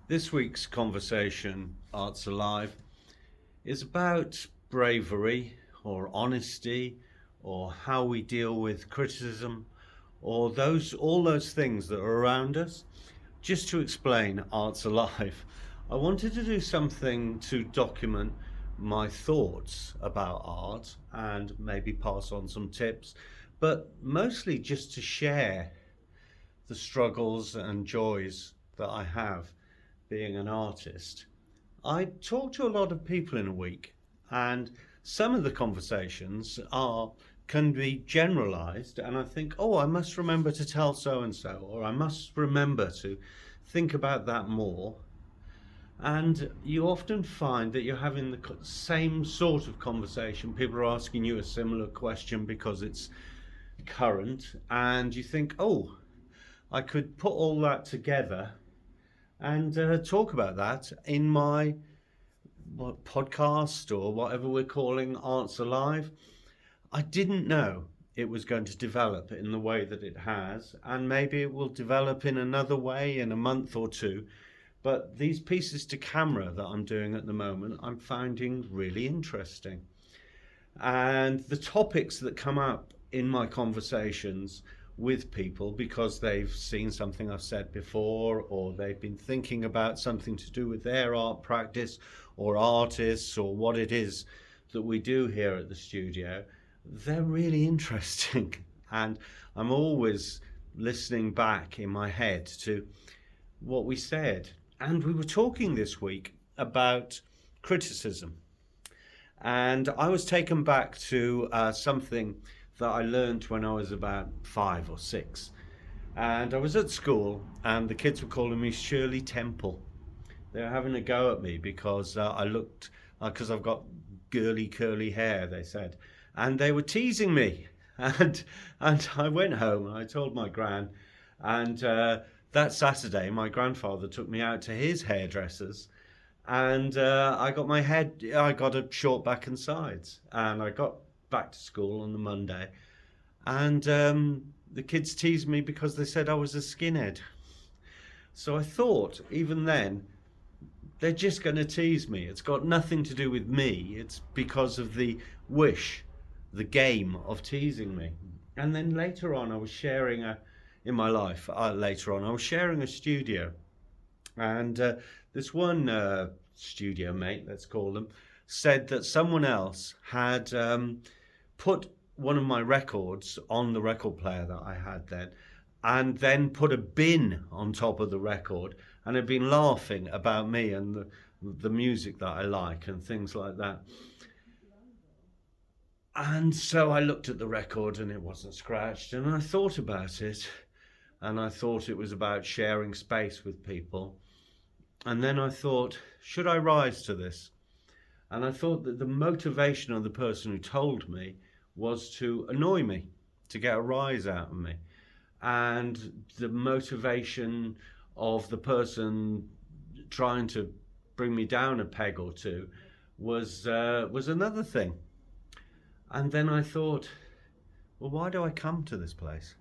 This week's conversation, Arts Alive, is about bravery or honesty or how we deal with criticism or all those things that are around us. Just to explain Arts Alive, I wanted to do something to document my thoughts about art and maybe pass on some tips, but mostly just to share the struggles and joys that I have being an artist. I talk to a lot of people in a week, and some of the conversations are can be generalized, and I think, oh, I must remember to tell so and so, or I must remember to think about that more. And you often find that you're having the same sort of conversation. People are asking you a similar question because it's current, and you think, oh, I could put all that together and talk about that in my podcast or whatever we're calling Arts Alive. I didn't know it was going to develop in the way that it has, and maybe it will develop in another way in a month or two. But these pieces to camera that I'm doing at the moment, I'm finding really interesting. And the topics that come up in my conversations with people because they've seen something I've said before, or they've been thinking about something to do with their art practice or artists or what it is that we do here at the studio, they're really interesting. And I'm always listening back in my head to what we said. And we were talking this week about criticism. And I was taken back to something that I learned when I was about 5 or 6. And I was at school, and the kids were calling me Shirley Temple. They were having a go at me because because I've got girly curly hair, they said. And they were teasing me. And I went home and I told my gran. And that Saturday, my grandfather took me out to his hairdresser's. And I got a short back and sides. And I got back to school on the Monday, and the kids teased me because they said I was a skinhead. So I thought, even then, they're just going to tease me. It's got nothing to do with me. It's because of the game of teasing me. And then later on, I was sharing I was sharing a studio, and this one studio mate, let's call them, said that someone else had put one of my records on the record player that I had then, and then put a bin on top of the record, and had been laughing about me and the music that I like and things like that. And so I looked at the record and it wasn't scratched, and I thought about it, and I thought it was about sharing space with people. And then I thought, should I rise to this? And I thought that the motivation of the person who told me was to annoy me, to get a rise out of me. And the motivation of the person trying to bring me down a peg or two was another thing. And then I thought, well, why do I come to this place?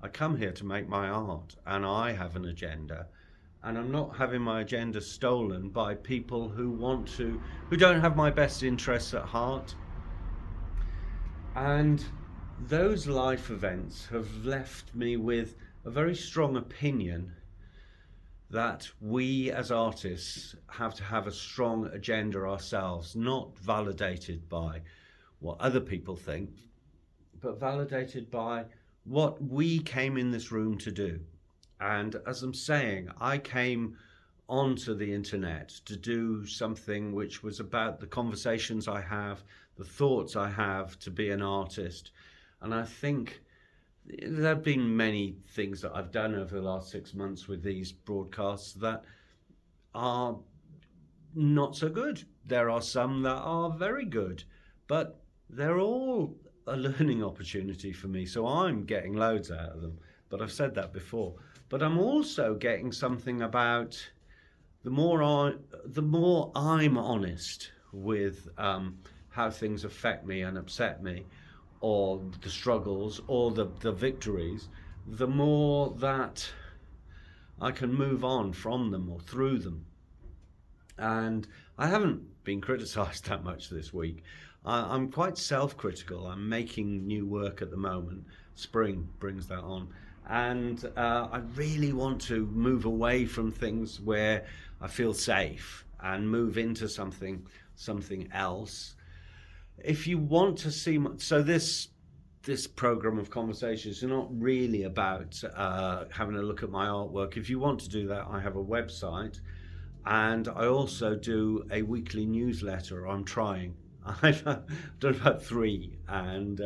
I come here to make my art, and I have an agenda. And I'm not having my agenda stolen by people who don't have my best interests at heart. And those life events have left me with a very strong opinion that we as artists have to have a strong agenda ourselves, not validated by what other people think, but validated by what we came in this room to do. And as I'm saying, I came onto the internet to do something which was about the conversations I have, the thoughts I have to be an artist. And I think there have been many things that I've done over the last 6 months with these broadcasts that are not so good. There are some that are very good, but they're all a learning opportunity for me. So I'm getting loads out of them, but I've said that before. But I'm also getting something about the more I'm honest with how things affect me and upset me, or the struggles or the victories, the more that I can move on from them or through them. And I haven't been criticised that much this week. I'm quite self-critical. I'm making new work at the moment. Spring brings that on. And I really want to move away from things where I feel safe and move into something else. If you want to see, so this program of conversations are not really about having a look at my artwork. If you want to do that, I have a website, and I also do a weekly newsletter. I'm trying. I've done about 3, and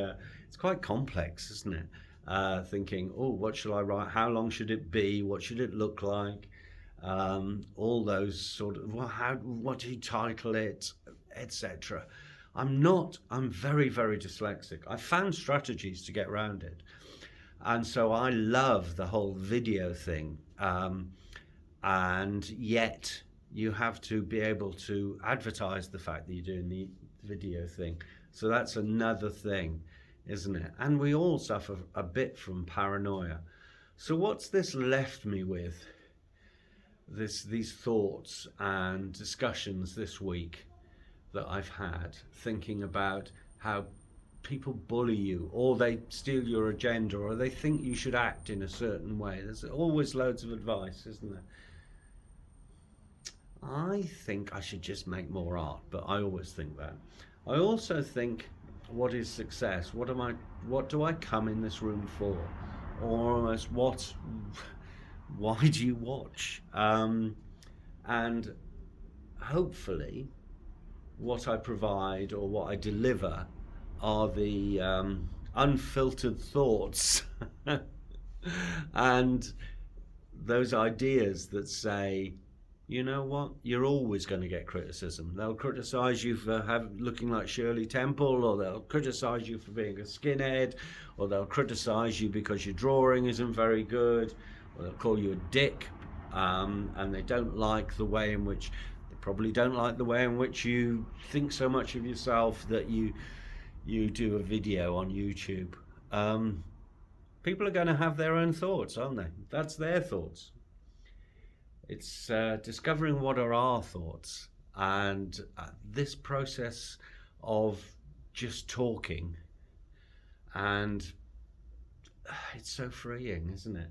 it's quite complex, isn't it? Thinking, oh, what shall I write? How long should it be? What should it look like? All those sort of, what do you title it, etc. I'm very, very dyslexic. I found strategies to get around it. And so I love the whole video thing. And yet you have to be able to advertise the fact that you're doing the video thing. So that's another thing, isn't it? And we all suffer a bit from paranoia. So what's this left me with? These thoughts and discussions this week that I've had, thinking about how people bully you, or they steal your agenda, or they think you should act in a certain way. There's always loads of advice, isn't there? I think I should just make more art, but I always think that. I also think, what is success? What do I come in this room for? Or almost, why do you watch? And hopefully what I provide or what I deliver are the unfiltered thoughts and those ideas that say, you know what, you're always going to get criticism. They'll criticize you for looking like Shirley Temple, or they'll criticize you for being a skinhead, or they'll criticize you because your drawing isn't very good, or they'll call you a dick, and they don't like the way in which probably don't like the way in which you think so much of yourself that you do a video on YouTube. People are going to have their own thoughts, aren't they? That's their thoughts. It's discovering what are our thoughts, and this process of just talking, and it's so freeing, isn't it?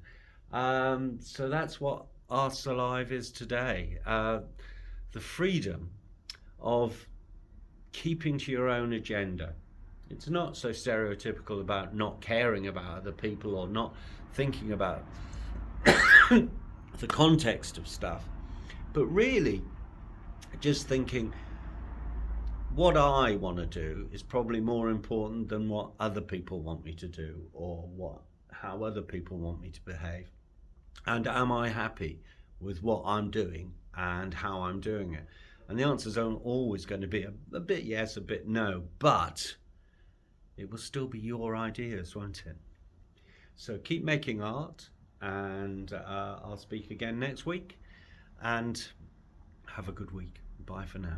So that's what Arts Alive is today. The freedom of keeping to your own agenda. It's not so stereotypical about not caring about other people or not thinking about the context of stuff, but really just thinking what I want to do is probably more important than what other people want me to do, or how other people want me to behave. And am I happy with what I'm doing and how I'm doing it? And the answers are always going to be a bit yes, a bit no, but it will still be your ideas, won't it? So keep making art, and I'll speak again next week, and have a good week. Bye for now.